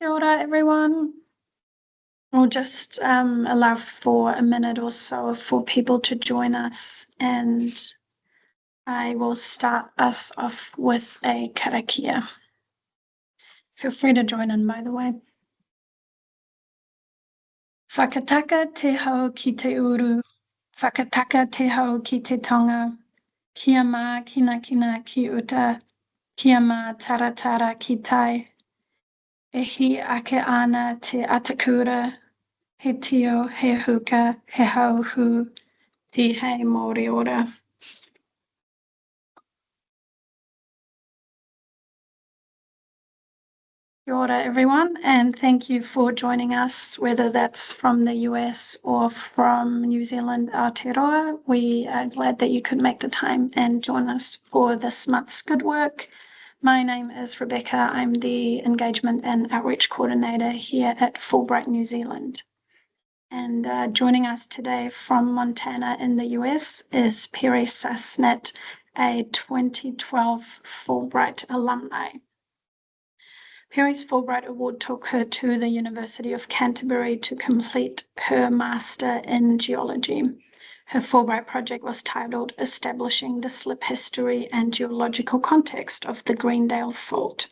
Kia ora, everyone. We'll just allow for a minute or so for people to join us, and I will start us off with a karakia. Feel free to join in, by the way. Whakataka te hau ki te uru, whakataka te hau ki te tonga, kia mā kina kina ki uta, kia mā taratara ki tai, e hi ake ana te atakura, he tio, he huka, he hauhu, te hei Māori ora. Kia ora, everyone, and thank you for joining us, whether that's from the US or from New Zealand, Aotearoa. We are glad that you could make the time and join us for this month's good work. My name is Rebecca. I'm the Engagement and Outreach Coordinator here at Fulbright New Zealand. And joining us today from Montana in the US is Peri Sasnett, a 2012 Fulbright alumni. Peri's Fulbright Award took her to the University of Canterbury to complete her Master in Geology. Her Fulbright project was titled Establishing the Slip History and Geological Context of the Greendale Fault.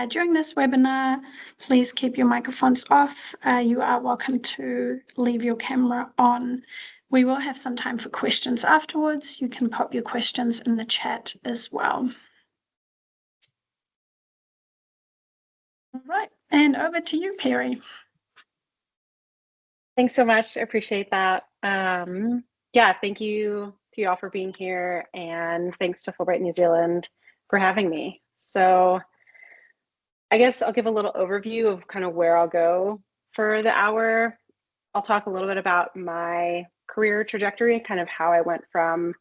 During this webinar, please keep your microphones off. You are welcome to leave your camera on. We will have some time for questions afterwards. You can pop your questions in the chat as well. All right, and over to you, Peri. Thanks so much. I appreciate that. Yeah, thank you to you all for being here, and thanks to Fulbright New Zealand for having me. So I guess I'll give a little overview of kind of where I'll go for the hour. I'll talk a little bit about my career trajectory, kind of how I went from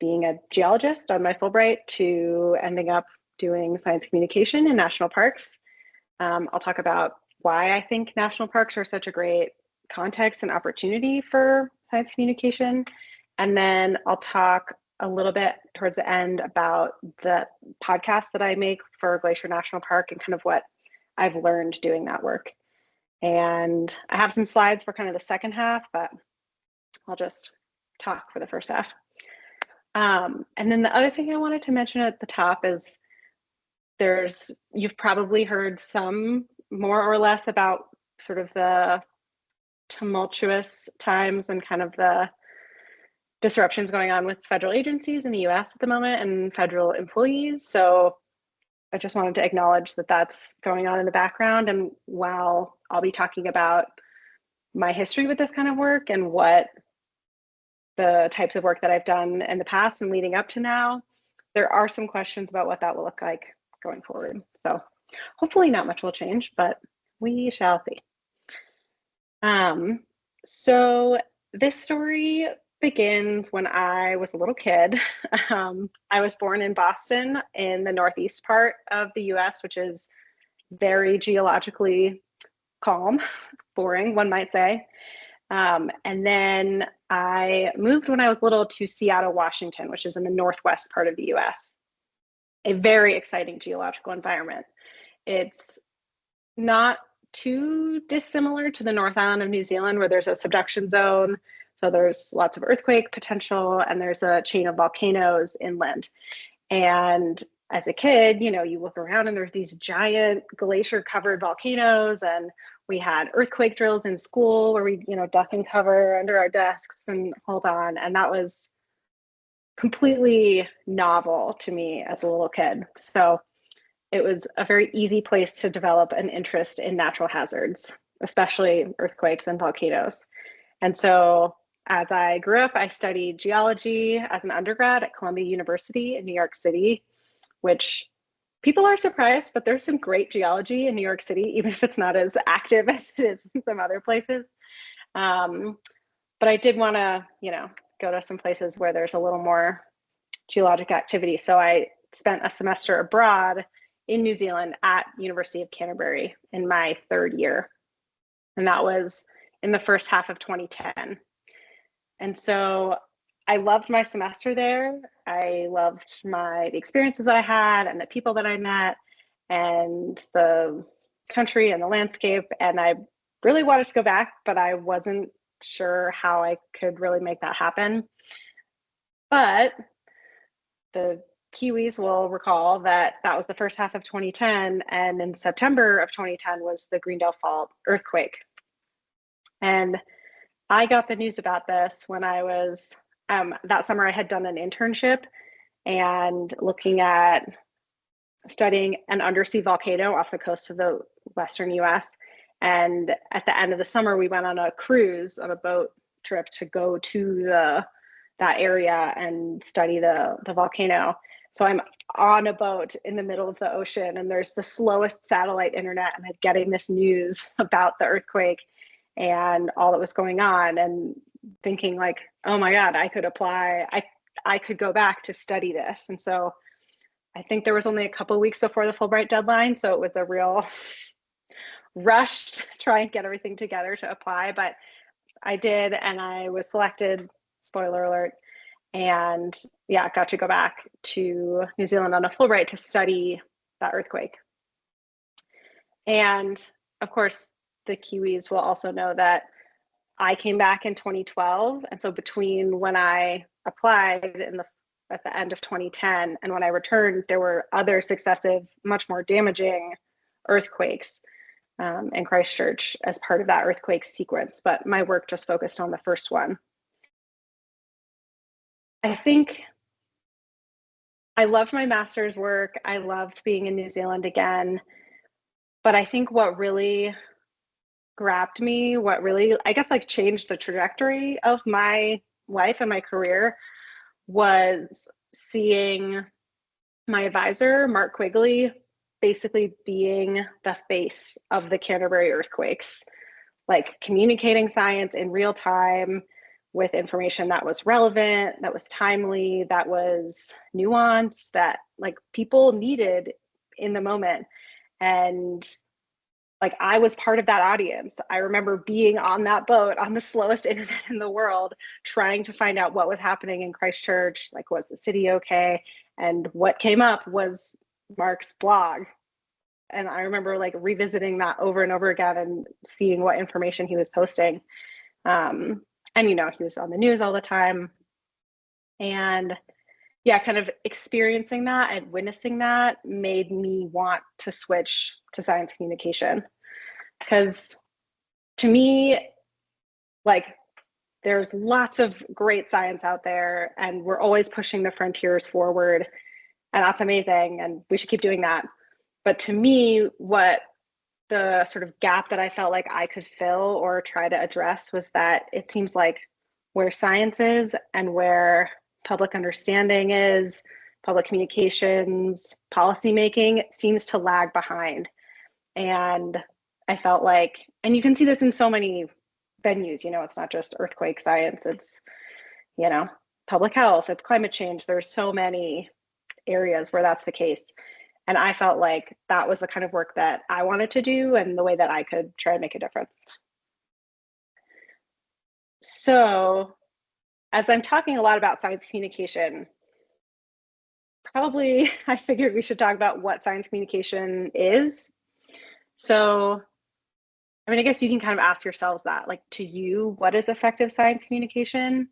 being a geologist on my Fulbright to ending up doing science communication in national parks. I'll talk about why I think national parks are such a great context and opportunity for science communication. And then I'll talk a little bit towards the end about the podcast that I make for Glacier National Park and kind of what I've learned doing that work. And I have some slides for kind of the second half, but I'll just talk for the first half. And then the other thing I wanted to mention at the top is you've probably heard some more or less about sort of the tumultuous times and kind of the disruptions going on with federal agencies in the US at the moment and federal employees. So I just wanted to acknowledge that that's going on in the background. And while I'll be talking about my history with this kind of work and what the types of work that I've done in the past and leading up to now, there are some questions about what that will look like going forward. So hopefully not much will change, but we shall see. So this story begins when I was a little kid. I was born in Boston in the northeast part of the US, which is very geologically calm, boring, one might say. And then I moved when I was little to Seattle, Washington, which is in the northwest part of the US. A very exciting geological environment. It's not too dissimilar to the North Island of New Zealand, where there's a subduction zone. So there's lots of earthquake potential, and there's a chain of volcanoes inland. And as a kid, you look around and there's these giant glacier-covered volcanoes, and we had earthquake drills in school where we, duck and cover under our desks and hold on. And that was completely novel to me as a little kid. So it was a very easy place to develop an interest in natural hazards, especially earthquakes and volcanoes. And so as I grew up, I studied geology as an undergrad at Columbia University in New York City, which people are surprised, but there's some great geology in New York City, even if it's not as active as it is in some other places. But I did want to, go to some places where there's a little more geologic activity. So I spent a semester abroad in New Zealand at University of Canterbury in my third year. And that was in the first half of 2010. And so I loved my semester there. I loved the experiences that I had and the people that I met and the country and the landscape, and I really wanted to go back, but I wasn't sure how I could really make that happen. But the Kiwis will recall that that was the first half of 2010, and in September of 2010 was the Greendale Fault earthquake. And I got the news about this when I was, that summer I had done an internship and looking at studying an undersea volcano off the coast of the Western US. And at the end of the summer, we went on a cruise, on a boat trip to go to that area and study the volcano. So I'm on a boat in the middle of the ocean, and there's the slowest satellite internet, and I'm getting this news about the earthquake and all that was going on, and thinking like, oh my God, I could apply. I could go back to study this. And so I think there was only a couple of weeks before the Fulbright deadline, so it was a real rush to try and get everything together to apply. But I did, and I was selected, spoiler alert, and yeah, got to go back to New Zealand on a Fulbright to study that earthquake. And of course, the Kiwis will also know that I came back in 2012. And so between when I applied at the end of 2010 and when I returned, there were other successive, much more damaging earthquakes in Christchurch as part of that earthquake sequence. But my work just focused on the first one. I think I loved my master's work. I loved being in New Zealand again. But I think what really grabbed me, what really, I guess, like changed the trajectory of my life and my career was seeing my advisor, Mark Quigley, basically being the face of the Canterbury earthquakes, like communicating science in real time with information that was relevant, that was timely, that was nuanced, that like people needed in the moment. And like I was part of that audience. I remember being on that boat on the slowest internet in the world, trying to find out what was happening in Christchurch, like was the city okay? And what came up was Mark's blog. And I remember like revisiting that over and over again and seeing what information he was posting. And you know, he was on the news all the time. And yeah, kind of experiencing that and witnessing that made me want to switch to science communication. Because to me, like, there's lots of great science out there, and we're always pushing the frontiers forward, and that's amazing, and we should keep doing that. But to me, what the sort of gap that I felt like I could fill or try to address was that it seems like where science is and where public understanding is, public communications, policymaking seems to lag behind. And I felt like, and you can see this in so many venues, you know, it's not just earthquake science, it's, you know, public health, it's climate change. There's so many areas where that's the case. And I felt like that was the kind of work that I wanted to do and the way that I could try and make a difference. So as I'm talking a lot about science communication, probably I figured we should talk about what science communication is. So, I mean, I guess you can kind of ask yourselves that, like, to you, what is effective science communication?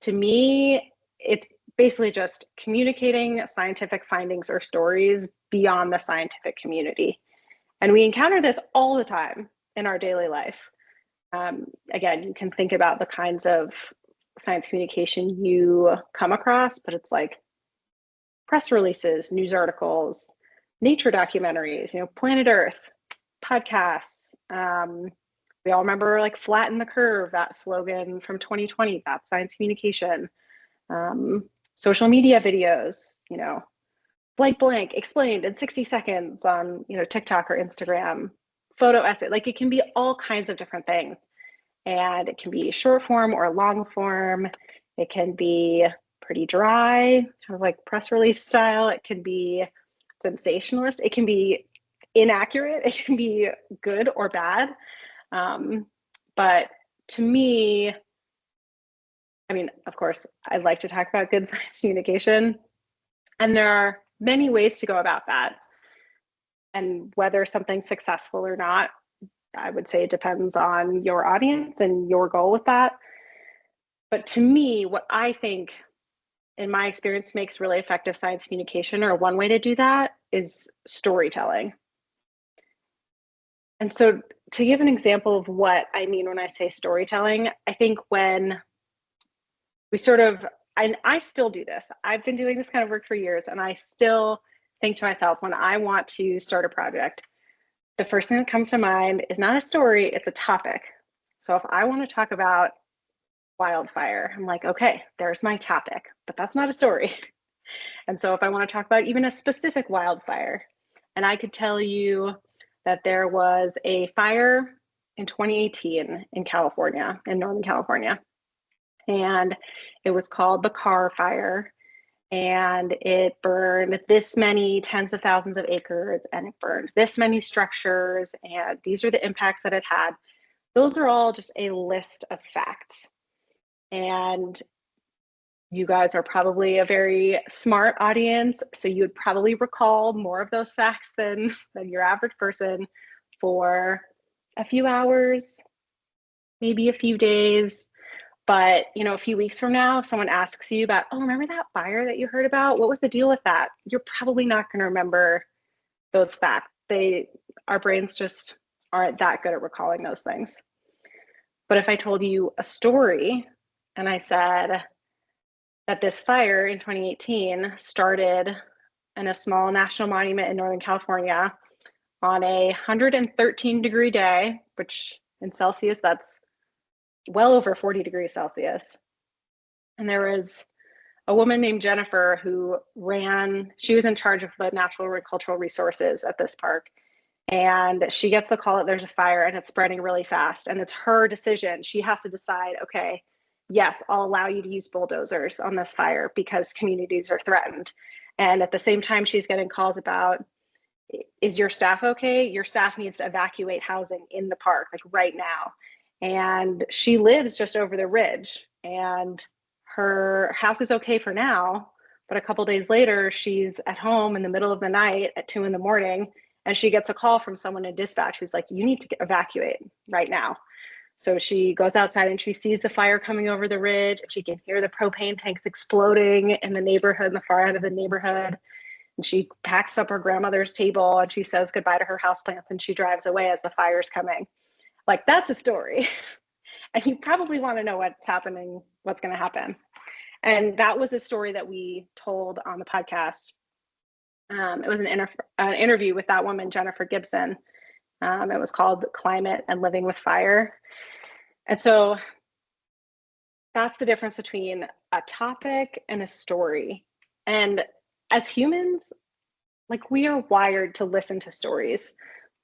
To me, it's basically just communicating scientific findings or stories beyond the scientific community. And we encounter this all the time in our daily life. Again, you can think about the kinds of science communication you come across, but it's like press releases, news articles, nature documentaries, you know, Planet Earth, podcasts. We all remember like flatten the curve, that slogan from 2020, that's science communication. Social media videos, you know, blank blank explained in 60 seconds on, you know, TikTok or Instagram, photo essay, like it can be all kinds of different things. And it can be short form or long form. It can be pretty dry, kind of like press release style. It can be sensationalist. It can be inaccurate. It can be good or bad. But to me, I mean, of course, I'd like to talk about good science communication. And there are many ways to go about that. And whether something's successful or not, I would say it depends on your audience and your goal with that. But to me, what I think in my experience makes really effective science communication, or one way to do that, is storytelling. And so to give an example of what I mean when I say storytelling, I think when we sort of, and I still do this, I've been doing this kind of work for years, and I still think to myself, when I want to start a project, the first thing that comes to mind is not a story, it's a topic. So if I want to talk about wildfire, I'm like, okay, there's my topic, but that's not a story. And so if I want to talk about even a specific wildfire, and I could tell you that there was a fire in 2018 in California, in Northern California, and it was called the Carr Fire, and it burned this many tens of thousands of acres, and it burned this many structures, and these are the impacts that it had. Those are all just a list of facts. And you guys are probably a very smart audience, so you would probably recall more of those facts than your average person for a few hours, maybe a few days. But, you know, a few weeks from now, if someone asks you about, oh, remember that fire that you heard about? What was the deal with that? You're probably not going to remember those facts. Our brains just aren't that good at recalling those things. But if I told you a story and I said that this fire in 2018 started in a small national monument in Northern California on a 113-degree day, which in Celsius, that's well over 40 degrees Celsius. And there was a woman named Jennifer who she was in charge of the natural and cultural resources at this park. And she gets the call that there's a fire and it's spreading really fast. And it's her decision. She has to decide, okay, yes, I'll allow you to use bulldozers on this fire because communities are threatened. And at the same time, she's getting calls about, is your staff okay? Your staff needs to evacuate housing in the park, like right now. And she lives just over the ridge, and her house is okay for now. But a couple days later, she's at home in the middle of the night at 2 a.m, and she gets a call from someone in dispatch who's like, you need to evacuate right now. So she goes outside and she sees the fire coming over the ridge, and she can hear the propane tanks exploding in the neighborhood, in the far end of the neighborhood. And she packs up her grandmother's table and she says goodbye to her houseplants, and she drives away as the fire's coming. Like, that's a story. And you probably want to know what's happening, what's going to happen. And that was a story that we told on the podcast. It was an interview with that woman, Jennifer Gibson. It was called Climate and Living with Fire. And so that's the difference between a topic and a story. And as humans, like, we are wired to listen to stories.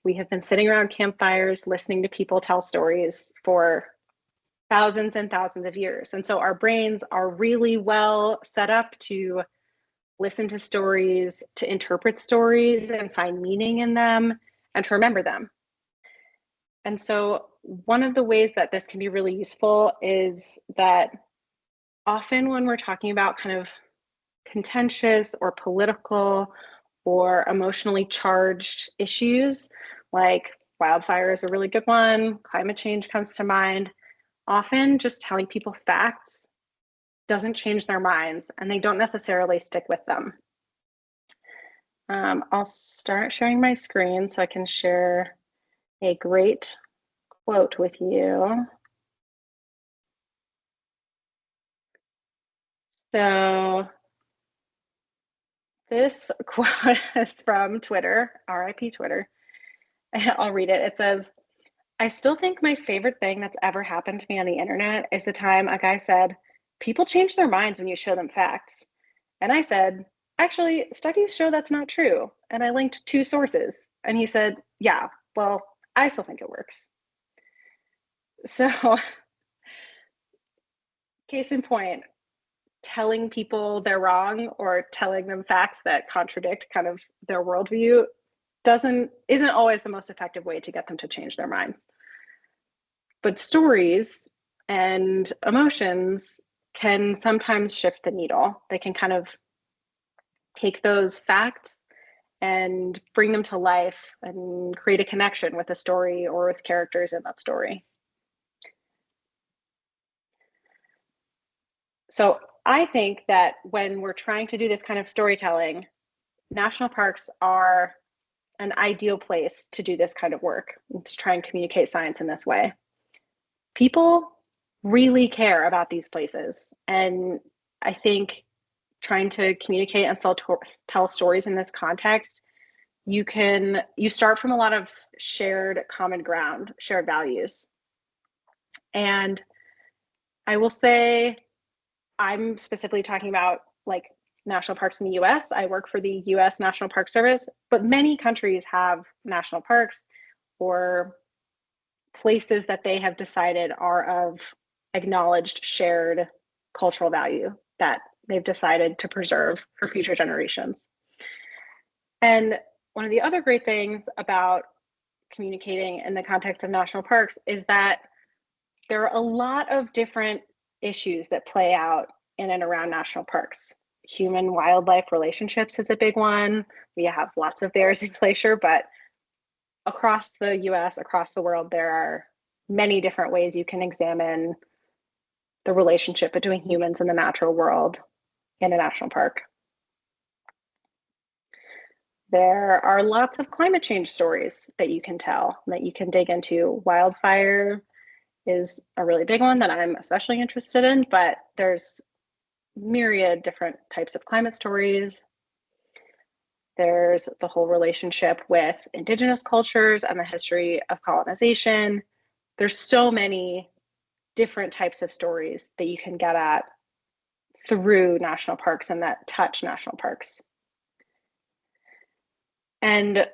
We have been sitting around campfires listening to people tell stories for thousands and thousands of years. And so our brains are really well set up to listen to stories, to interpret stories and find meaning in them, and to remember them. And so one of the ways that this can be really useful is that often when we're talking about kind of contentious or political or emotionally charged issues, like wildfire is a really good one, climate change comes to mind, often just telling people facts doesn't change their minds, and they don't necessarily stick with them. I'll start sharing my screen so I can share a great quote with you. So this quote is from Twitter, RIP Twitter. I'll read it. It says, I still think my favorite thing that's ever happened to me on the internet is the time a guy said, people change their minds when you show them facts. And I said, actually, studies show that's not true. And I linked 2 sources. And he said, yeah, well, I still think it works. So, case in point, telling people they're wrong or telling them facts that contradict kind of their worldview isn't always the most effective way to get them to change their minds. But stories and emotions can sometimes shift the needle. They can kind of take those facts and bring them to life and create a connection with a story or with characters in that story. So I think that when we're trying to do this kind of storytelling, national parks are an ideal place to do this kind of work, to try and communicate science in this way. People really care about these places. And I think trying to communicate and tell stories in this context, you start from a lot of shared common ground, shared values. And I will say, I'm specifically talking about like national parks in the US. I work for the US National Park Service, but many countries have national parks or places that they have decided are of acknowledged shared cultural value that they've decided to preserve for future generations. And one of the other great things about communicating in the context of national parks is that there are a lot of different issues that play out in and around national parks. Human wildlife relationships is a big one. We have lots of bears in Glacier, but across the US, across the world, there are many different ways you can examine the relationship between humans and the natural world in a national park. There are lots of climate change stories that you can tell, that you can dig into. Wildfire is a really big one that I'm especially interested in, but there's myriad different types of climate stories. There's the whole relationship with indigenous cultures and the history of colonization. There's so many different types of stories that you can get at through national parks and that touch national parks. And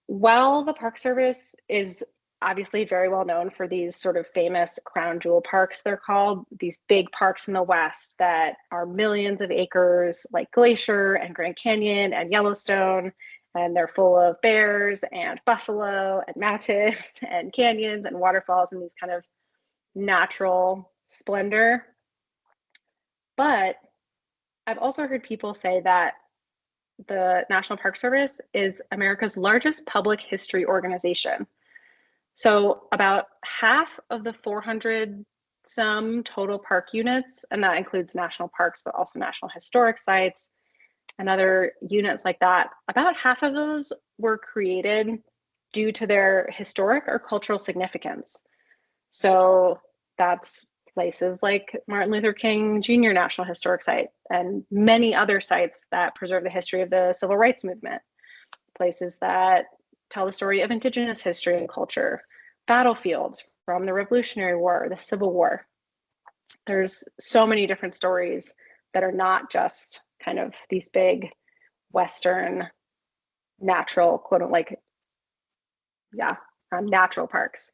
while the Park Service is obviously very well known for these sort of famous crown jewel parks, they're called, these big parks in the West that are millions of acres, like Glacier and Grand Canyon and Yellowstone, and they're full of bears and buffalo and mountains and canyons and waterfalls and these kind of natural splendor. But I've also heard people say that the National Park Service is America's largest public history organization. So about half of the 400 some total park units, and that includes national parks, but also national historic sites and other units like that, about half of those were created due to their historic or cultural significance. So that's places like Martin Luther King Jr. National Historic Site and many other sites that preserve the history of the civil rights movement, places that tell the story of indigenous history and culture, battlefields from the Revolutionary War, the Civil War. There's so many different stories that are not just kind of these big Western natural, natural parks.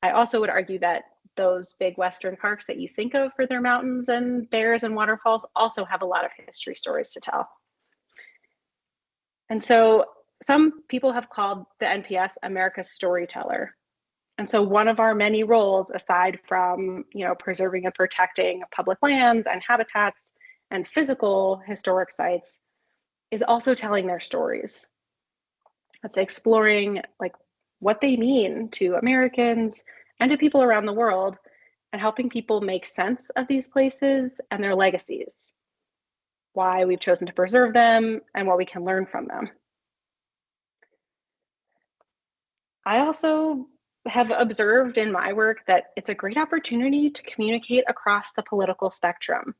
I also would argue that those big Western parks that you think of for their mountains and bears and waterfalls also have a lot of history stories to tell. And so some people have called the NPS America's storyteller. And so one of our many roles, aside from, preserving and protecting public lands and habitats and physical historic sites, is also telling their stories. It's exploring what they mean to Americans and to people around the world, and helping people make sense of these places and their legacies, why we've chosen to preserve them, and what we can learn from them. I also have observed in my work that it's a great opportunity to communicate across the political spectrum.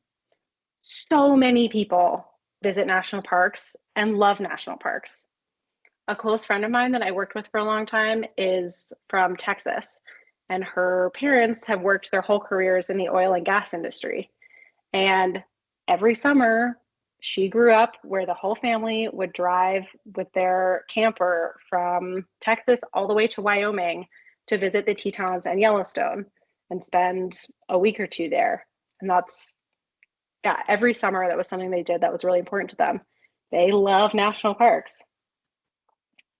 So many people visit national parks and love national parks. A close friend of mine that I worked with for a long time is from Texas, and her parents have worked their whole careers in the oil and gas industry. And every summer, she grew up where the whole family would drive with their camper from Texas all the way to Wyoming to visit the Tetons and Yellowstone and spend a week or two there. And every summer that was something they did that was really important to them. They love national parks.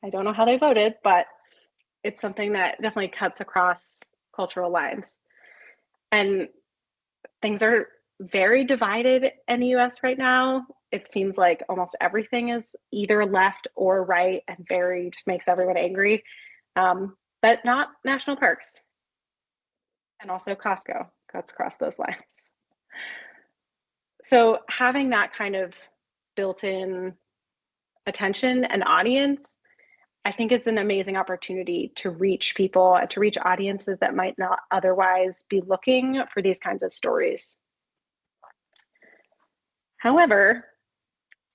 I don't know how they voted, but it's something that definitely cuts across cultural lines. And things are very divided in the US right now. it seems like almost everything is either left or right and just makes everyone angry. But not national parks. And also Costco cuts across those lines. So having that kind of built-in attention and audience, I think it's an amazing opportunity to reach people and to reach audiences that might not otherwise be looking for these kinds of stories. However,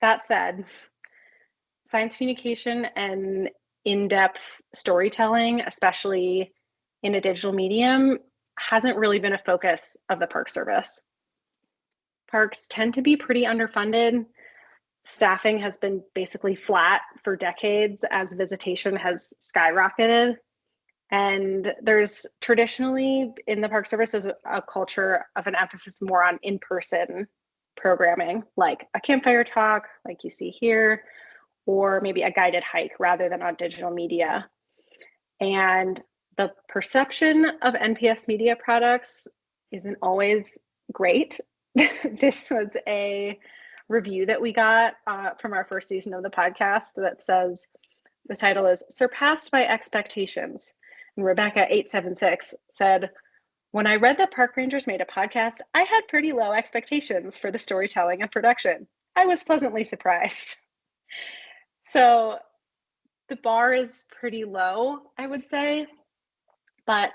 that said, science communication and in-depth storytelling, especially in a digital medium, hasn't really been a focus of the Park Service. Parks tend to be pretty underfunded. Staffing has been basically flat for decades as visitation has skyrocketed. And there's traditionally in the Park Service is a culture of an emphasis more on in-person programming, like a campfire talk, like you see here, or maybe a guided hike rather than on digital media. And the perception of NPS media products isn't always great. This was a review that we got from our first season of the podcast that says, the title is Surpassed by Expectations. And Rebecca 876 said, when I read that park rangers made a podcast, I had pretty low expectations for the storytelling and production. I was pleasantly surprised. So the bar is pretty low, I would say, but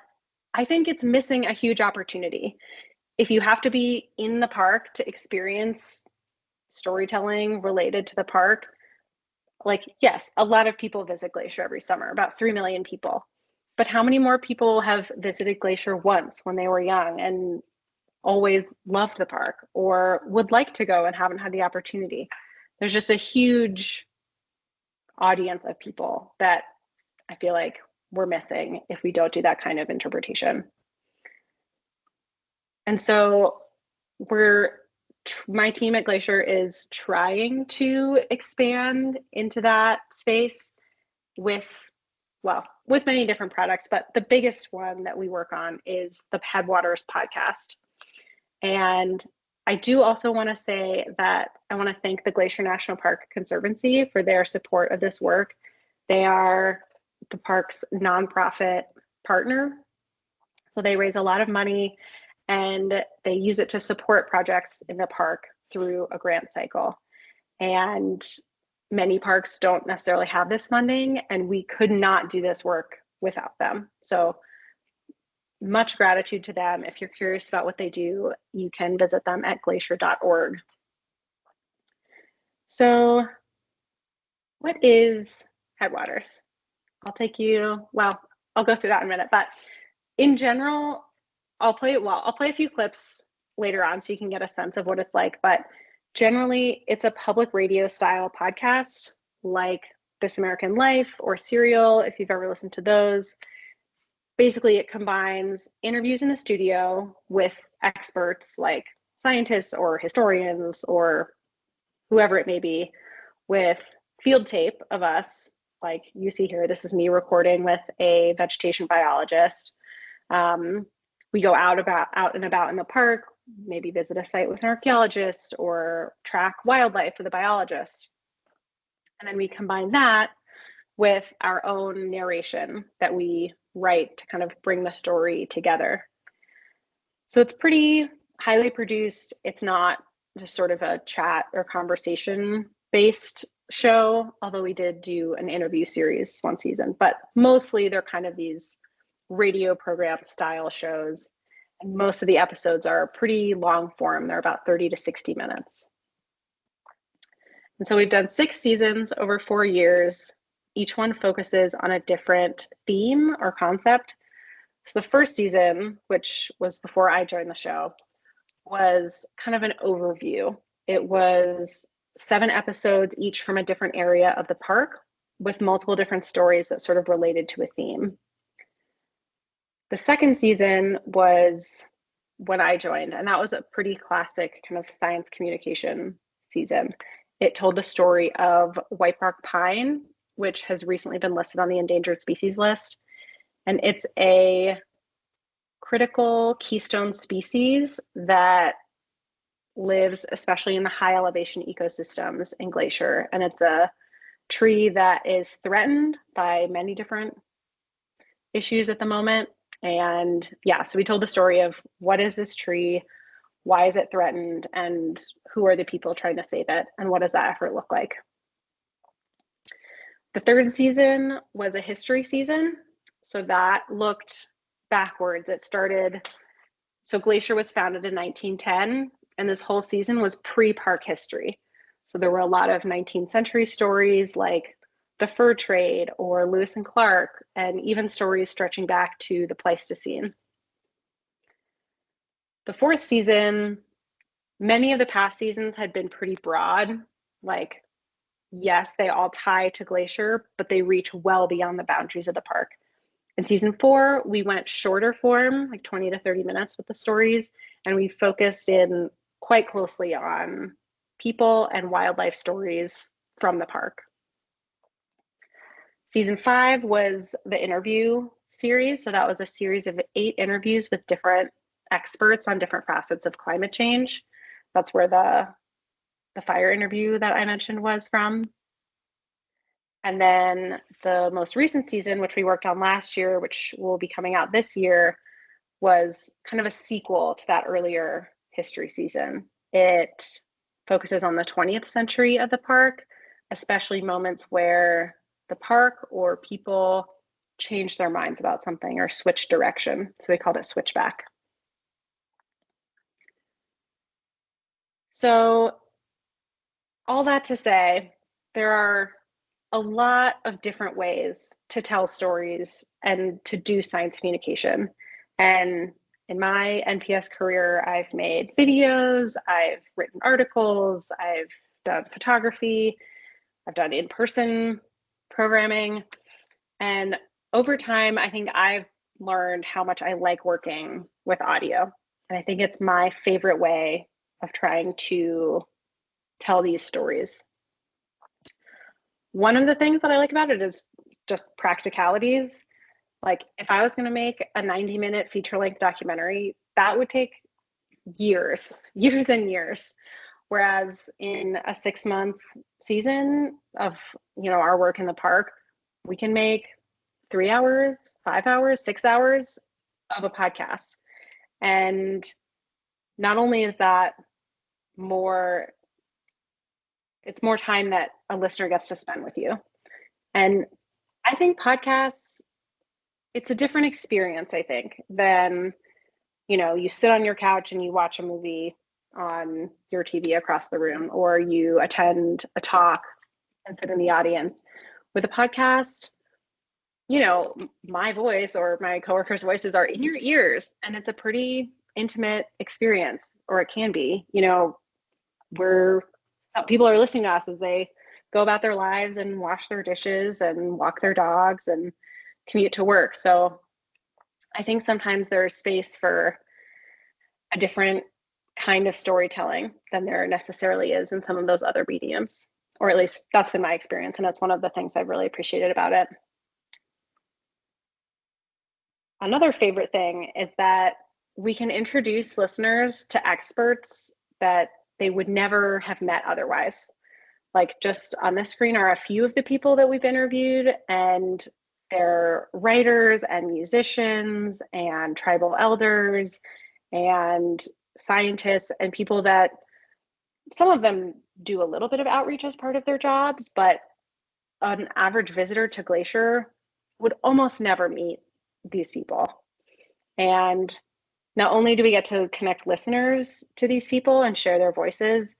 I think it's missing a huge opportunity. If you have to be in the park to experience storytelling related to the park, like, yes, a lot of people visit Glacier every summer, about 3 million people. But how many more people have visited Glacier once when they were young and always loved the park or would like to go and haven't had the opportunity? There's just a huge audience of people that I feel like we're missing if we don't do that kind of interpretation. And so my team at Glacier is trying to expand into that space with many different products, but the biggest one that we work on is the Headwaters podcast. And I do also want to say that I want to thank the Glacier National Park Conservancy for their support of this work. They are the park's nonprofit partner. So they raise a lot of money and they use it to support projects in the park through a grant cycle. And many parks don't necessarily have this funding, and we could not do this work without them. So much gratitude to them. If you're curious about what they do, you can visit them at glacier.org. So what is Headwaters? I'll go through that in a minute, but in general, I'll play a few clips later on so you can get a sense of what it's like, but generally it's a public radio style podcast like This American Life or Serial, if you've ever listened to those. Basically, it combines interviews in the studio with experts like scientists or historians or whoever it may be, with field tape of us, like you see here. This is me recording with a vegetation biologist. We go out and about in the park, maybe visit a site with an archaeologist or track wildlife with a biologist. And then we combine that with our own narration that we write to kind of bring the story together. So it's pretty highly produced. It's not just sort of a chat or conversation based show, although we did do an interview series one season, but mostly they're kind of these radio program style shows. And most of the episodes are pretty long form. They're about 30 to 60 minutes. And so we've done 6 seasons over 4 years. Each one focuses on a different theme or concept. So the first season, which was before I joined the show, was kind of an overview. It was 7 episodes, each from a different area of the park, with multiple different stories that sort of related to a theme. The second season was when I joined, and that was a pretty classic kind of science communication season. It told the story of whitebark pine, which has recently been listed on the endangered species list. And it's a critical keystone species that lives especially in the high elevation ecosystems in Glacier, and it's a tree that is threatened by many different issues at the moment. And yeah, so we told the story of what is this tree, why is it threatened, and who are the people trying to save it, and what does that effort look like. The third season was a history season, so that looked backwards. It started, so Glacier was founded in 1910, and this whole season was pre-park history. So there were a lot of 19th century stories like the fur trade or Lewis and Clark, and even stories stretching back to the Pleistocene. The fourth season, many of the past seasons had been pretty broad. Like, yes, they all tie to Glacier, but they reach well beyond the boundaries of the park. In season 4, we went shorter form, like 20 to 30 minutes with the stories, and we focused in quite closely on people and wildlife stories from the park. Season 5 was the interview series. So that was a series of 8 interviews with different experts on different facets of climate change. That's where the fire interview that I mentioned was from. And then the most recent season, which we worked on last year, which will be coming out this year, was kind of a sequel to that earlier history season. It focuses on the 20th century of the park, especially moments where the park or people change their minds about something or switch direction. So we called it Switchback. So all that to say, there are a lot of different ways to tell stories and to do science communication. And in my NPS career, I've made videos, I've written articles, I've done photography, I've done in-person programming. And over time, I think I've learned how much I like working with audio. And I think it's my favorite way of trying to tell these stories. One of the things that I like about it is just practicalities. Like if I was going to make a 90-minute feature-length documentary, that would take years and years. Whereas in a 6-month season of, our work in the park, we can make 3 hours, 5 hours, 6 hours of a podcast. And not only is that it's more time that a listener gets to spend with you. And I think podcasts, it's a different experience, I think, than, you sit on your couch and you watch a movie on your TV across the room, or you attend a talk and sit in the audience. With a podcast, my voice or my coworkers' voices are in your ears, and it's a pretty intimate experience, or it can be. People are listening to us as they go about their lives and wash their dishes and walk their dogs and commute to work. So I think sometimes there's space for a different kind of storytelling than there necessarily is in some of those other mediums, or at least that's been my experience. And that's one of the things I've really appreciated about it. Another favorite thing is that we can introduce listeners to experts that they would never have met otherwise. Like just on this screen are a few of the people that we've interviewed, and they're writers and musicians and tribal elders and scientists and people that some of them do a little bit of outreach as part of their jobs, but an average visitor to Glacier would almost never meet these people. And not only do we get to connect listeners to these people and share their voices,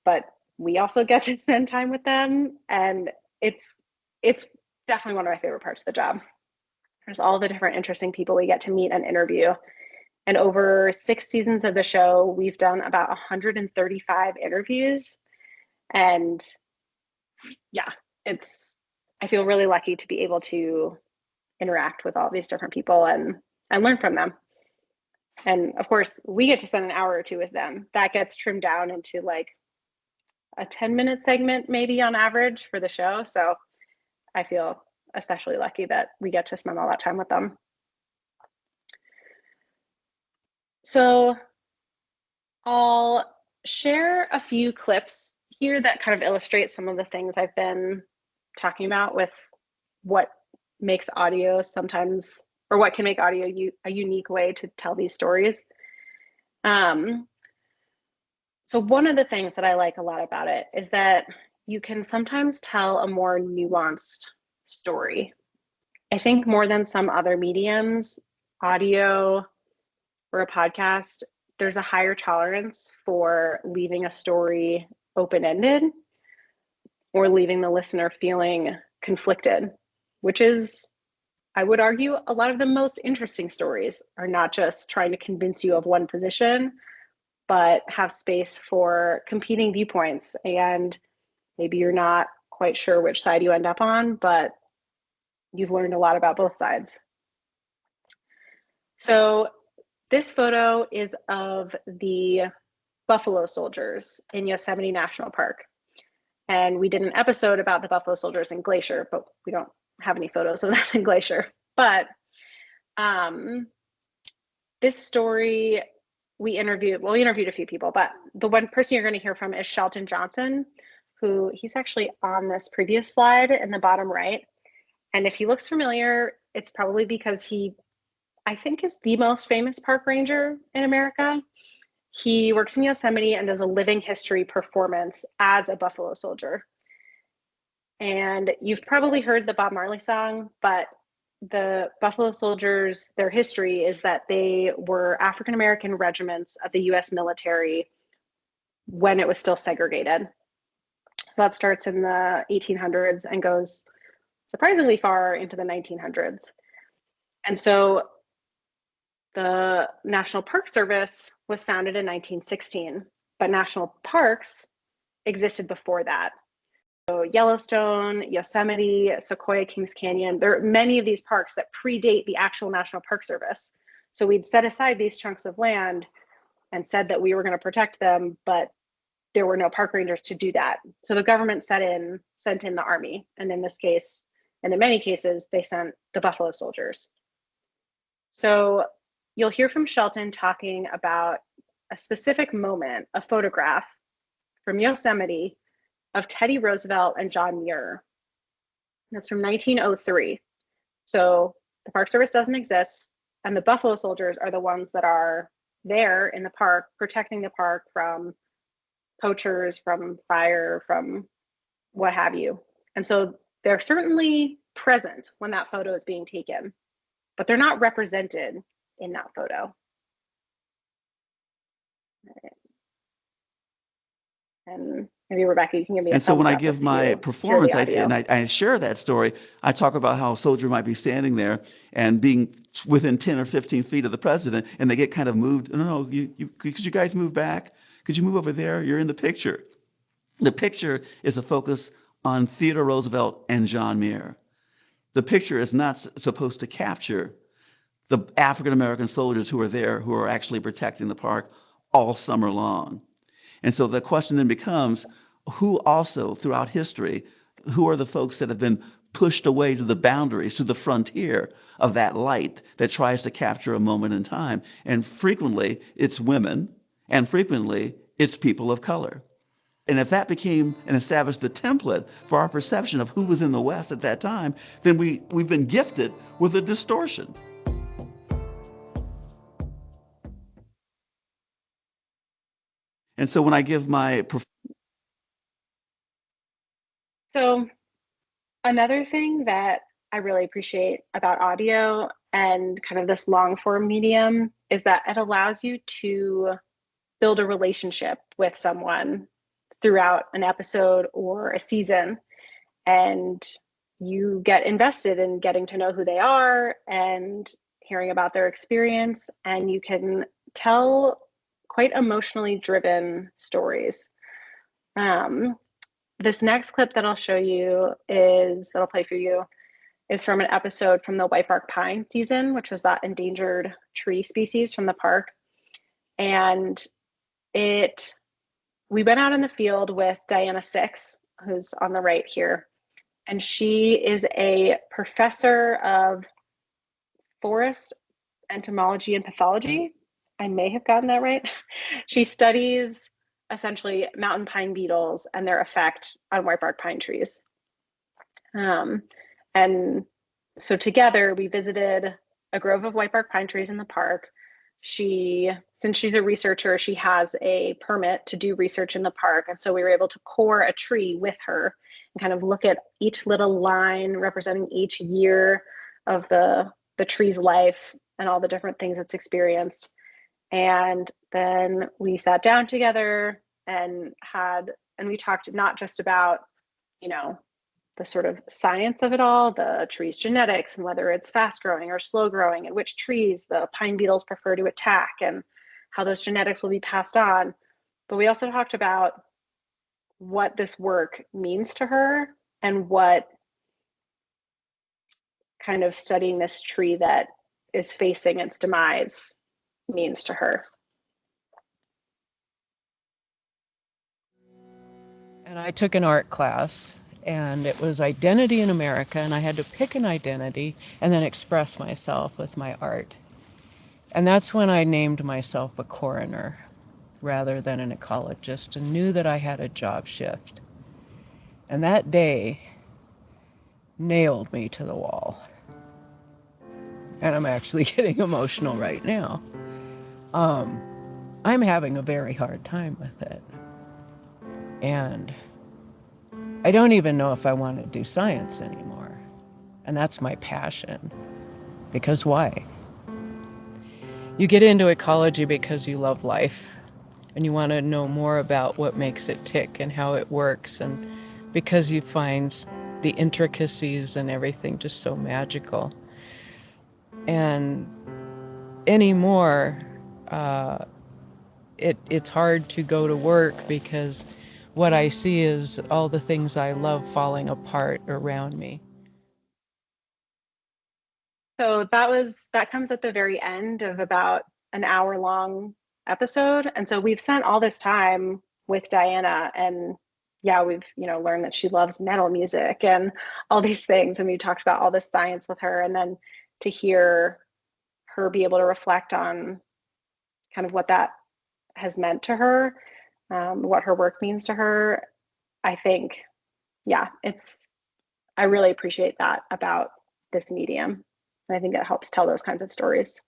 but we also get to spend time with them. And it's definitely one of my favorite parts of the job. There's all the different interesting people we get to meet and interview. And over 6 seasons of the show, we've done about 135 interviews. And yeah, I feel really lucky to be able to interact with all these different people and learn from them. And of course, we get to spend an hour or 2 with them. That gets trimmed down into like a 10-minute segment, maybe on average for the show. So I feel especially lucky that we get to spend all that time with them. So I'll share a few clips here that kind of illustrate some of the things I've been talking about with what makes audio sometimes, or what can make audio a unique way to tell these stories. So one of the things that I like a lot about it is that you can sometimes tell a more nuanced story. I think more than some other mediums, audio or a podcast, there's a higher tolerance for leaving a story open-ended or leaving the listener feeling conflicted, which is, I would argue, a lot of the most interesting stories are not just trying to convince you of one position, but have space for competing viewpoints. And maybe you're not quite sure which side you end up on, but you've learned a lot about both sides. So this photo is of the buffalo soldiers in Yosemite National Park. And we did an episode about the buffalo soldiers in Glacier, but we don't have any photos of that in Glacier. But this story, we interviewed a few people, but the one person you're going to hear from is Shelton Johnson, who he's actually on this previous slide in the bottom right. And if he looks familiar, it's probably because he, I think, is the most famous park ranger in America. He works in Yosemite and does a living history performance as a buffalo soldier. And you've probably heard the Bob Marley song, but the Buffalo Soldiers, their history is that they were African-American regiments of the US military when it was still segregated. So that starts in the 1800s and goes surprisingly far into the 1900s. And so the National Park Service was founded in 1916, but national parks existed before that. So Yellowstone, Yosemite, Sequoia, Kings Canyon, there are many of these parks that predate the actual National Park Service. So we'd set aside these chunks of land and said that we were going to protect them, but there were no park rangers to do that. So the government sent in the army. And in this case, and in many cases, they sent the buffalo soldiers. So you'll hear from Shelton talking about a specific moment, a photograph from Yosemite of Teddy Roosevelt and John Muir. That's from 1903. So the Park Service doesn't exist, and the buffalo soldiers are the ones that are there in the park, protecting the park from poachers, from fire, from what have you. And so they're certainly present when that photo is being taken, but they're not represented in that photo. And maybe Rebecca, you can give me a And so when I thumbs up give if my you performance, hear the audio. I share that story, I talk about how a soldier might be standing there and being within 10 or 15 feet of the president, and they get kind of moved. No, could you guys move back? Could you move over there? You're in the picture. The picture is a focus on Theodore Roosevelt and John Muir. The picture is not supposed to capture the African-American soldiers who are there, who are actually protecting the park all summer long. And so the question then becomes, who also throughout history, who are the folks that have been pushed away to the boundaries, to the frontier of that light that tries to capture a moment in time? And frequently it's women, and frequently it's people of color. And if that became and established the template for our perception of who was in the West at that time, then we've been gifted with a distortion. And so when I give my So another thing that I really appreciate about audio and kind of this long form medium is that it allows you to build a relationship with someone throughout an episode or a season, and you get invested in getting to know who they are and hearing about their experience, and you can tell quite emotionally driven stories. This next clip that I'll show you that'll play for you is from an episode from the white bark pine season, which was that endangered tree species from the park. And we went out in the field with Diana Six, who's on the right here. And she is a professor of forest entomology and pathology. I may have gotten that right. She studies essentially mountain pine beetles and their effect on whitebark pine trees. And so together we visited a grove of whitebark pine trees in the park. Since she's a researcher, she has a permit to do research in the park. And so we were able to core a tree with her and kind of look at each little line representing each year of the tree's life and all the different things it's experienced. And then we sat down together and we talked not just about, the sort of science of it all, the tree's genetics and whether it's fast growing or slow growing and which trees the pine beetles prefer to attack and how those genetics will be passed on. But we also talked about what this work means to her and what kind of studying this tree that is facing its demise means to her. And I took an art class, and it was identity in America, and I had to pick an identity and then express myself with my art. And that's when I named myself a coroner rather than an ecologist and knew that I had a job shift. And that day nailed me to the wall. And I'm actually getting emotional right now. I'm having a very hard time with it. And I don't even know if I want to do science anymore. And that's my passion. Because why? You get into ecology because you love life and you want to know more about what makes it tick and how it works, and because you find the intricacies and everything just so magical. And anymore, it's hard to go to work because what I see is all the things I love falling apart around me. So that comes at the very end of about an hour-long episode. And so we've spent all this time with Diana, and yeah, we've learned that she loves metal music and all these things. And we talked about all this science with her, and then to hear her be able to reflect on kind of what that has meant to her, what her work means to her. I think, yeah, I really appreciate that about this medium. And I think it helps tell those kinds of stories.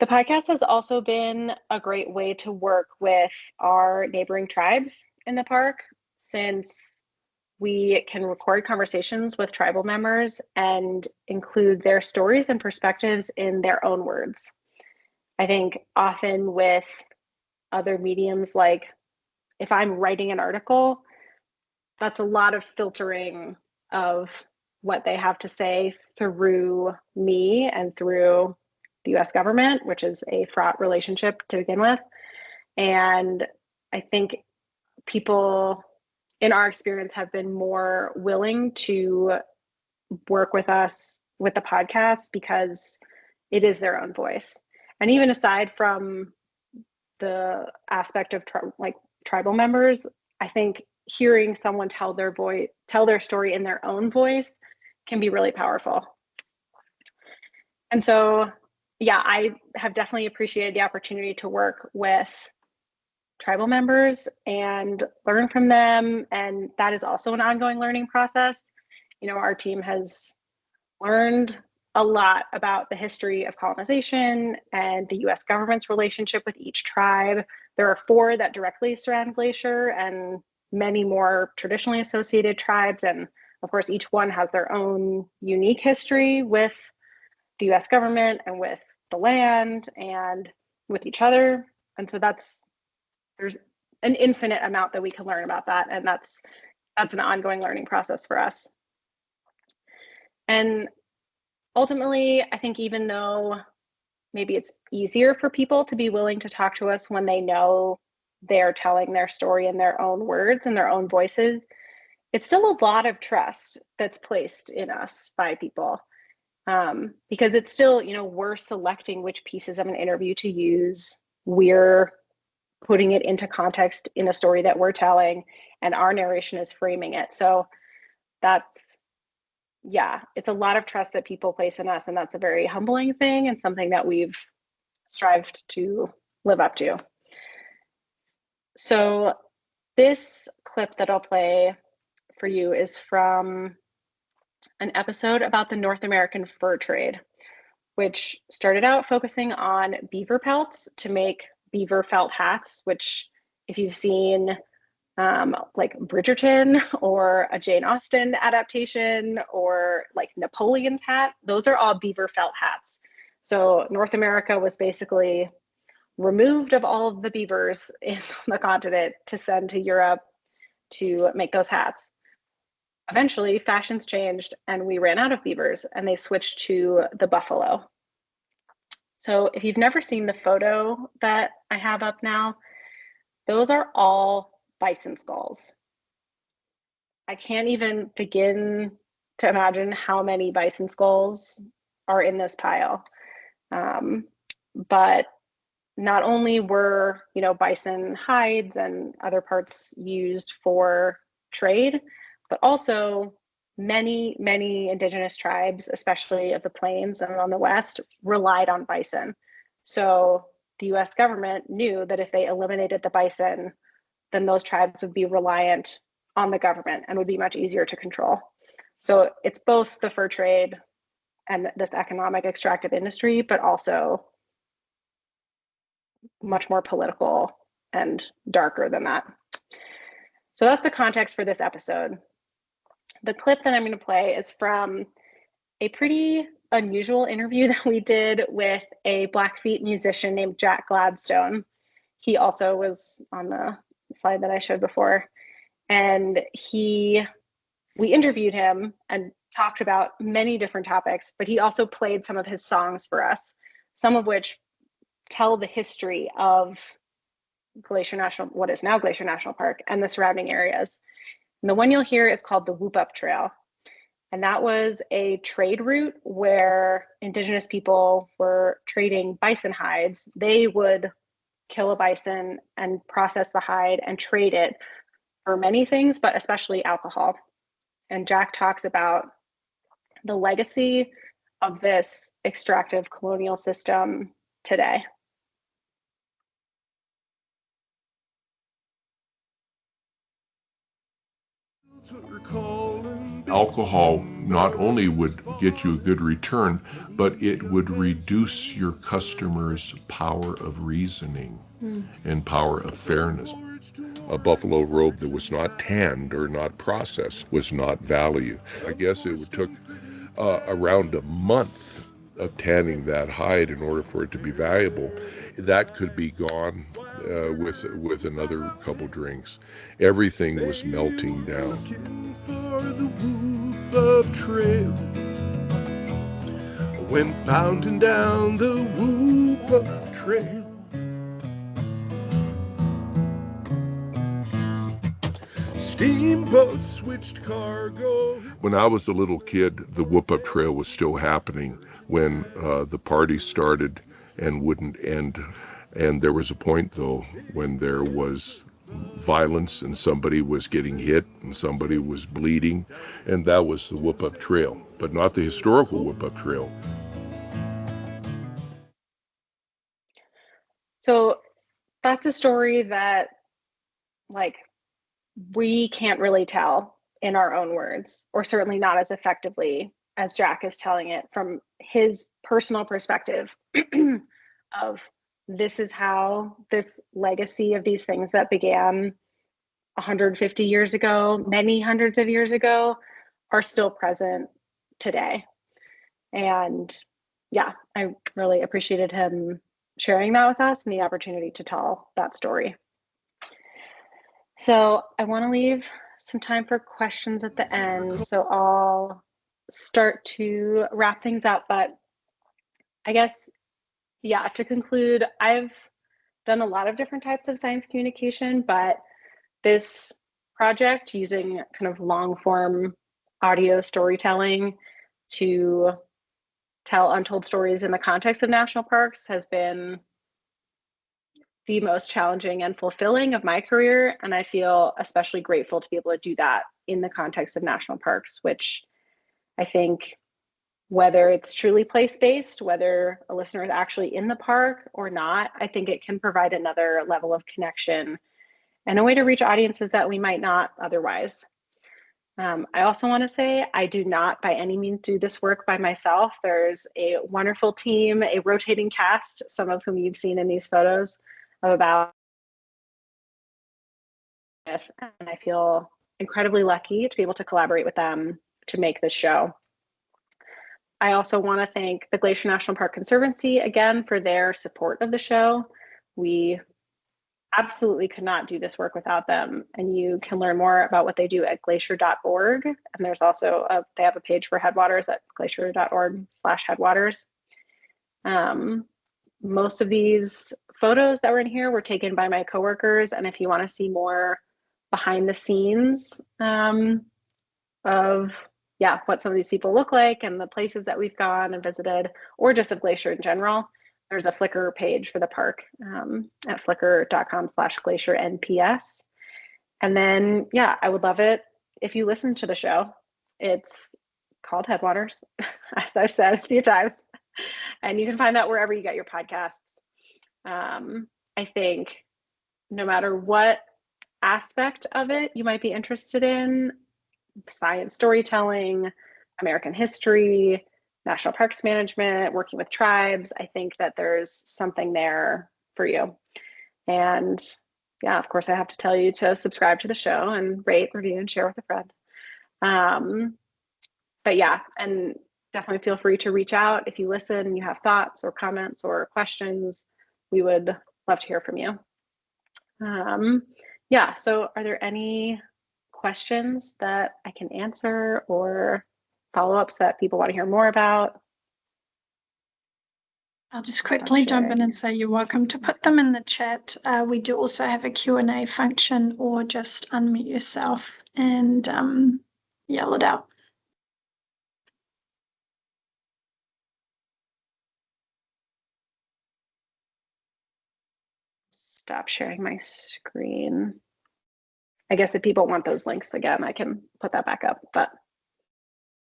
The podcast has also been a great way to work with our neighboring tribes in the park, since we can record conversations with tribal members and include their stories and perspectives in their own words. I think often with other mediums, like if I'm writing an article, that's a lot of filtering of what they have to say through me and through the US government, which is a fraught relationship to begin with. And I think people in our experience have been more willing to work with us with the podcast because it is their own voice. And even aside from the aspect of tribal members, I think hearing someone tell their story in their own voice can be really powerful. And so, yeah, I have definitely appreciated the opportunity to work with tribal members and learn from them. And that is also an ongoing learning process. Our team has learned a lot about the history of colonization and the US government's relationship with each tribe. There are 4 that directly surround Glacier and many more traditionally associated tribes. And of course, each one has their own unique history with the US government and with the land and with each other. And so there's an infinite amount that we can learn about that. And that's an ongoing learning process for us. And ultimately, I think even though maybe it's easier for people to be willing to talk to us when they know they're telling their story in their own words and their own voices, it's still a lot of trust that's placed in us by people. Because it's still, we're selecting which pieces of an interview to use. We're putting it into context in a story that we're telling, and our narration is framing it. So it's a lot of trust that people place in us, and that's a very humbling thing and something that we've strived to live up to. So this clip that I'll play for you is from an episode about the North American fur trade, which started out focusing on beaver pelts to make beaver felt hats, which if you've seen like Bridgerton or a Jane Austen adaptation or like Napoleon's hat, those are all beaver felt hats. So North America was basically removed of all of the beavers in the continent to send to Europe to make those hats. Eventually, fashions changed and we ran out of beavers and they switched to the buffalo. So if you've never seen the photo that I have up now, those are all bison skulls. I can't even begin to imagine how many bison skulls are in this pile. But not only were, bison hides and other parts used for trade, but also many, many indigenous tribes, especially of the plains and on the west, relied on bison. So the US government knew that if they eliminated the bison, then those tribes would be reliant on the government and would be much easier to control. So it's both the fur trade and this economic extractive industry, but also much more political and darker than that. So that's the context for this episode. The clip that I'm going to play is from a pretty unusual interview that we did with a Blackfeet musician named Jack Gladstone. He also was on the slide that I showed before. And we interviewed him and talked about many different topics, but he also played some of his songs for us, some of which tell the history of what is now Glacier National Park and the surrounding areas. And the one you'll hear is called the Whoop Up Trail. And that was a trade route where indigenous people were trading bison hides. They would kill a bison and process the hide and trade it for many things, but especially alcohol. And Jack talks about the legacy of this extractive colonial system today. Alcohol not only would get you a good return, but it would reduce your customer's power of reasoning and power of fairness. A buffalo robe that was not tanned or not processed was not valued. I guess it took around a month of tanning that hide in order for it to be valuable. That could be gone with another couple drinks. Everything was melting down. For the Whoop Up Trail, I went pounding down the Whoop Up Trail. Steamboats switched cargo. When I was a little kid, the Whoop Up Trail was still happening when the party started and wouldn't end. And there was a point, though, when there was violence and somebody was getting hit and somebody was bleeding, and that was the Whoop Up Trail, but not the historical Whoop Up Trail. So that's a story that, we can't really tell in our own words, or certainly not as effectively as Jack is telling it from his personal perspective of this is how this legacy of these things that began 150 years ago, many hundreds of years ago, are still present today. And yeah, I really appreciated him sharing that with us and the opportunity to tell that story. So I want to leave some time for questions at the end. So I'll start to wrap things up, but I guess, yeah, to conclude, I've done a lot of different types of science communication, but this project using kind of long form audio storytelling to tell untold stories in the context of national parks has been the most challenging and fulfilling of my career. And I feel especially grateful to be able to do that in the context of national parks, which I think whether it's truly place-based, whether a listener is actually in the park or not, I think it can provide another level of connection and a way to reach audiences that we might not otherwise. I also want to say I do not by any means do this work by myself. There's a wonderful team, a rotating cast, some of whom you've seen in these photos, of about, and I feel incredibly lucky to be able to collaborate with them to make this show. I also want to thank the Glacier National Park Conservancy again for their support of the show. We absolutely could not do this work without them. And you can learn more about what they do at glacier.org. And there's also they have a page for Headwaters at glacier.org/Headwaters. Most of these photos that were in here were taken by my coworkers. And if you want to see more behind the scenes of what some of these people look like and the places that we've gone and visited, or just of Glacier in general, there's a Flickr page for the park at flickr.com/glaciernps. And then, I would love it if you listen to the show. It's called Headwaters, as I've said a few times, and you can find that wherever you get your podcasts. I think no matter what aspect of it you might be interested in, science storytelling, American history, national parks management, working with tribes, I think that there's something there for you. And of course, I have to tell you to subscribe to the show and rate, review, and share with a friend. But and definitely feel free to reach out if you listen and you have thoughts or comments or questions. We would love to hear from you. So are there any questions that I can answer or follow-ups that people want to hear more about? I'll just quickly jump in and say you're welcome to put them in the chat. We do also have a Q&A function, or just unmute yourself and yell it out. Stop sharing my screen. I guess if people want those links again, I can put that back up, but.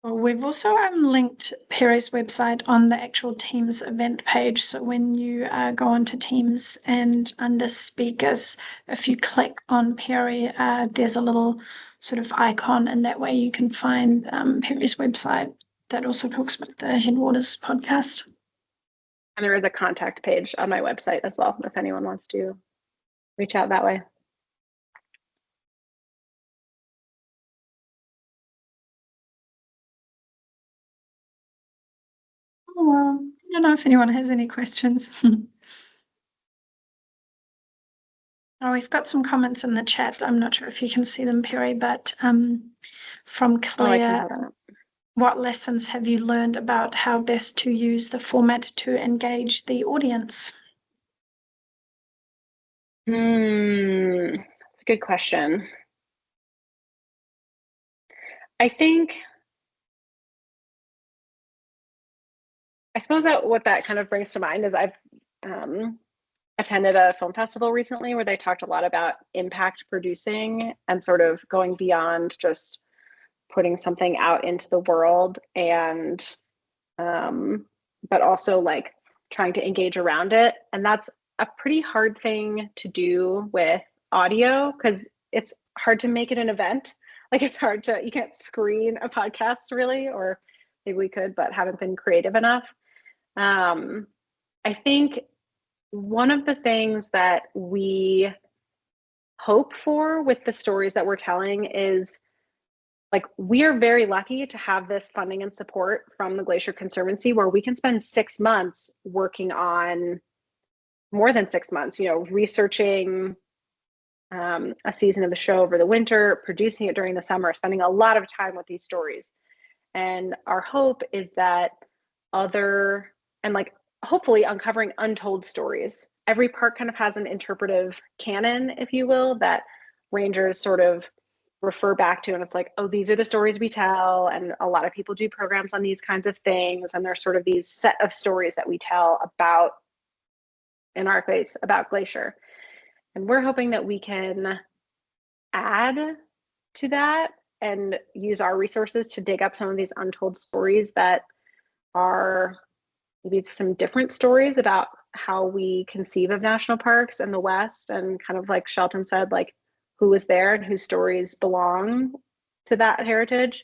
Well, we've also linked Peri's website on the actual Teams event page. So when you go onto Teams and under speakers, if you click on Peri, there's a little sort of icon, and that way you can find Peri's website that also talks about the Headwaters podcast. And there is a contact page on my website as well, if anyone wants to reach out that way. Well, I don't know if anyone has any questions. Oh, we've got some comments in the chat. I'm not sure if you can see them, Peri, but from Claire, what lessons have you learned about how best to use the format to engage the audience? That's a good question. I suppose that what that kind of brings to mind is I've attended a film festival recently where they talked a lot about impact producing and sort of going beyond just putting something out into the world, and but also like trying to engage around it. And that's a pretty hard thing to do with audio, because it's hard to make it an event. Like it's hard to, you can't screen a podcast really, or maybe we could, but haven't been creative enough. I think one of the things that we hope for with the stories that we're telling is, like, we are very lucky to have this funding and support from the Glacier Conservancy, where we can spend 6 months working on, more than 6 months, researching a season of the show over the winter, producing it during the summer, spending a lot of time with these stories. And our hope is that hopefully uncovering untold stories. Every park kind of has an interpretive canon, if you will, that rangers sort of refer back to, and it's like, oh, these are the stories we tell, and a lot of people do programs on these kinds of things, and there's sort of these set of stories that we tell about, in our case, about Glacier. And we're hoping that we can add to that and use our resources to dig up some of these untold stories that are maybe some different stories about how we conceive of national parks in the West, and kind of like Shelton said, like who was there and whose stories belong to that heritage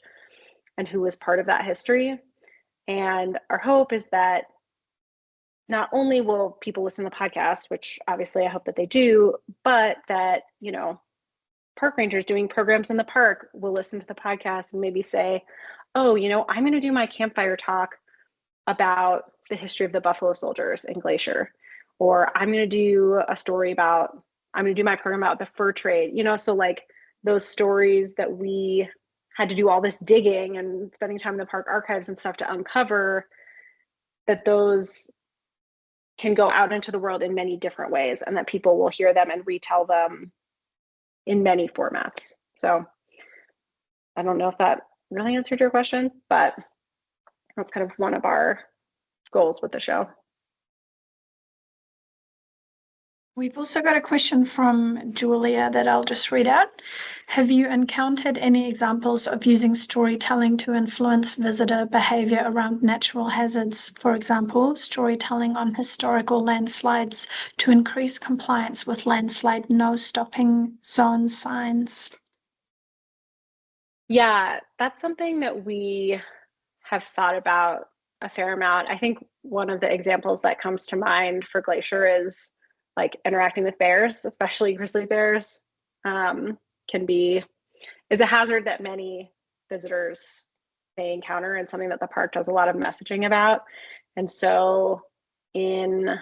and who was part of that history. And our hope is that not only will people listen to the podcast, which obviously I hope that they do, but that, you know, park rangers doing programs in the park will listen to the podcast and maybe say, oh, you know, I'm going to do my campfire talk about the history of the Buffalo Soldiers in Glacier, or I'm going to do a story about, I'm going to do my program about the fur trade, you know, so like those stories that we had to do all this digging and spending time in the park archives and stuff to uncover, that those can go out into the world in many different ways, and that people will hear them and retell them in many formats. So I don't know if that really answered your question, but that's kind of one of our goals with the show. We've also got a question from Julia that I'll just read out. Have you encountered any examples of using storytelling to influence visitor behavior around natural hazards? For example, storytelling on historical landslides to increase compliance with landslide no stopping zone signs. Yeah, that's something that we have thought about a fair amount. I think one of the examples that comes to mind for Glacier is like interacting with bears, especially grizzly bears, is a hazard that many visitors may encounter, and something that the park does a lot of messaging about. And so in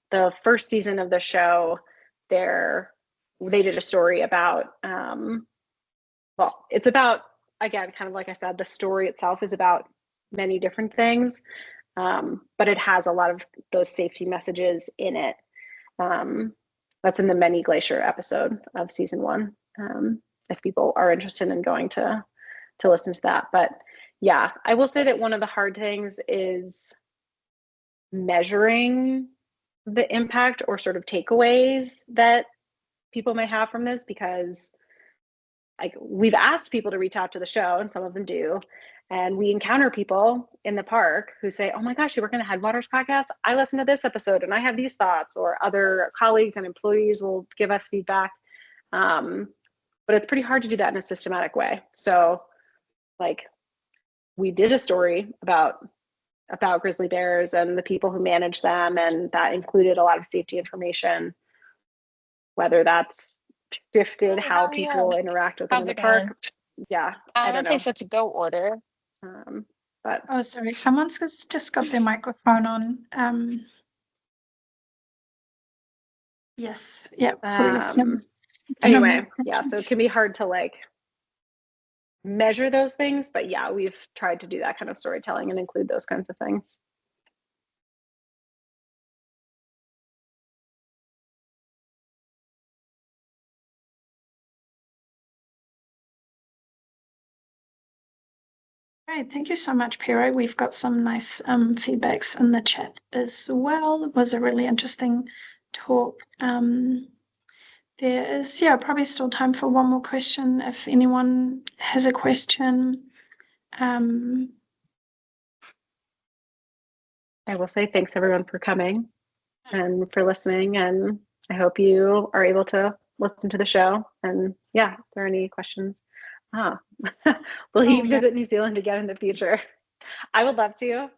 the first season of the show, they did a story about, well, it's about, again, kind of like I said, the story itself is about many different things, but it has a lot of those safety messages in it. That's in the Many Glacier episode of season 1. If people are interested in going to listen to that. But yeah, I will say that one of the hard things is measuring the impact or sort of takeaways that people may have from this, because like we've asked people to reach out to the show, and some of them do. And we encounter people in the park who say, oh my gosh, you work in the Headwaters podcast? I listened to this episode and I have these thoughts. Or other colleagues and employees will give us feedback. But it's pretty hard to do that in a systematic way. So like we did a story about grizzly bears and the people who manage them, and that included a lot of safety information, whether that's shifted how people interact with them in the park. Yeah, I don't know. Take such a go order. But Oh, sorry, someone's just got their microphone on. Yes, yeah, please. Anyway, yeah, so it can be hard to like measure those things, but yeah, we've tried to do that kind of storytelling and include those kinds of things. Great, thank you so much, Peri. We've got some nice feedbacks in the chat as well. It was a really interesting talk. There is, probably still time for one more question if anyone has a question. I will say thanks everyone for coming and for listening, and I hope you are able to listen to the show. And yeah, if there are any questions, will you visit New Zealand again in the future? I would love to.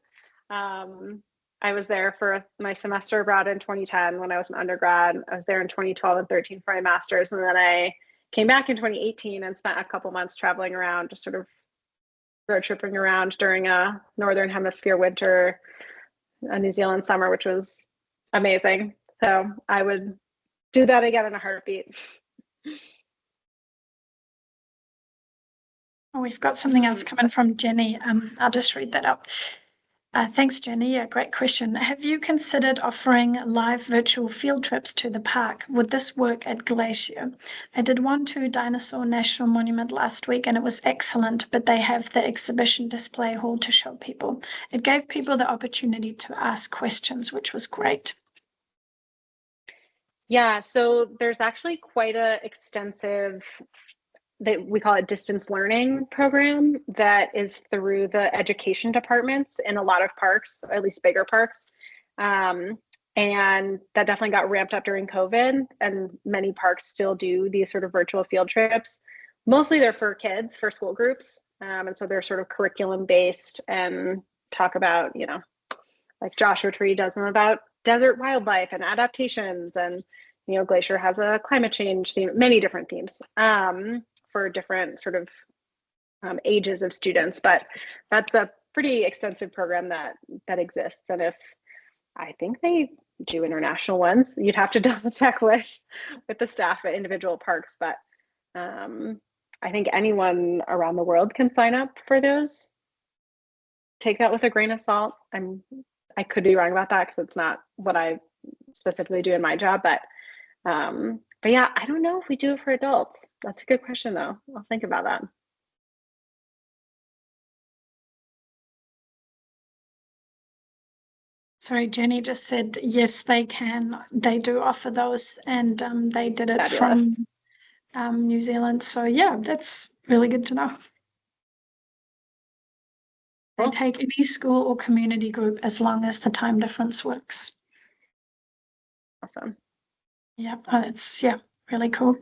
I was there for my semester abroad in 2010 when I was an undergrad. I was there in 2012 and 13 for my master's, and then I came back in 2018 and spent a couple months traveling around, just sort of road tripping around during a Northern Hemisphere winter, a New Zealand summer, which was amazing. So I would do that again in a heartbeat. Oh, we've got something else coming from Jenny. I'll just read that up. Thanks, Jenny. A great question. Have you considered offering live virtual field trips to the park? Would this work at Glacier? I did one to Dinosaur National Monument last week and it was excellent, but they have the exhibition display hall to show people. It gave people the opportunity to ask questions, which was great. Yeah, so there's actually quite an extensive that we call it distance learning program that is through the education departments in a lot of parks, at least bigger parks. And that definitely got ramped up during COVID, and many parks still do these sort of virtual field trips. Mostly they're for kids, for school groups. And so they're sort of curriculum based and talk about, like Joshua Tree does them about desert wildlife and adaptations. And, Glacier has a climate change theme, many different themes for different sort of ages of students. But that's a pretty extensive program that exists. And I think they do international ones. You'd have to double check with the staff at individual parks, but I think anyone around the world can sign up for those. Take that with a grain of salt. I could be wrong about that because it's not what I specifically do in my job, but yeah, I don't know if we do it for adults. That's a good question though. I'll think about that. Sorry, Jenny just said, yes, they can. They do offer those, and they did it Fabulous. from New Zealand. So yeah, that's really good to know. Cool. They take any school or community group as long as the time difference works. Awesome. Yeah, it's really cool.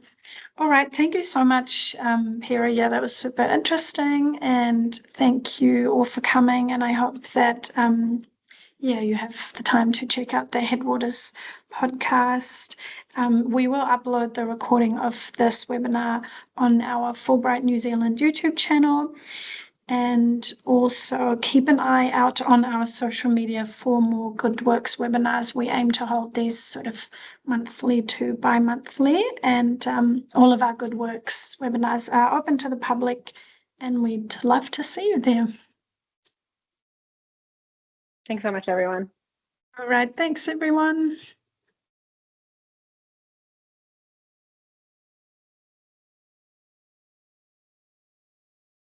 All right, thank you so much, Peri. Yeah, that was super interesting, and thank you all for coming. And I hope that you have the time to check out the Headwaters podcast. We will upload the recording of this webinar on our Fulbright New Zealand YouTube channel. And also keep an eye out on our social media for more Good Works webinars. We aim to hold these sort of monthly to bi-monthly, and all of our Good Works webinars are open to the public, and we'd love to see you there. Thanks so much, everyone. All right, thanks everyone.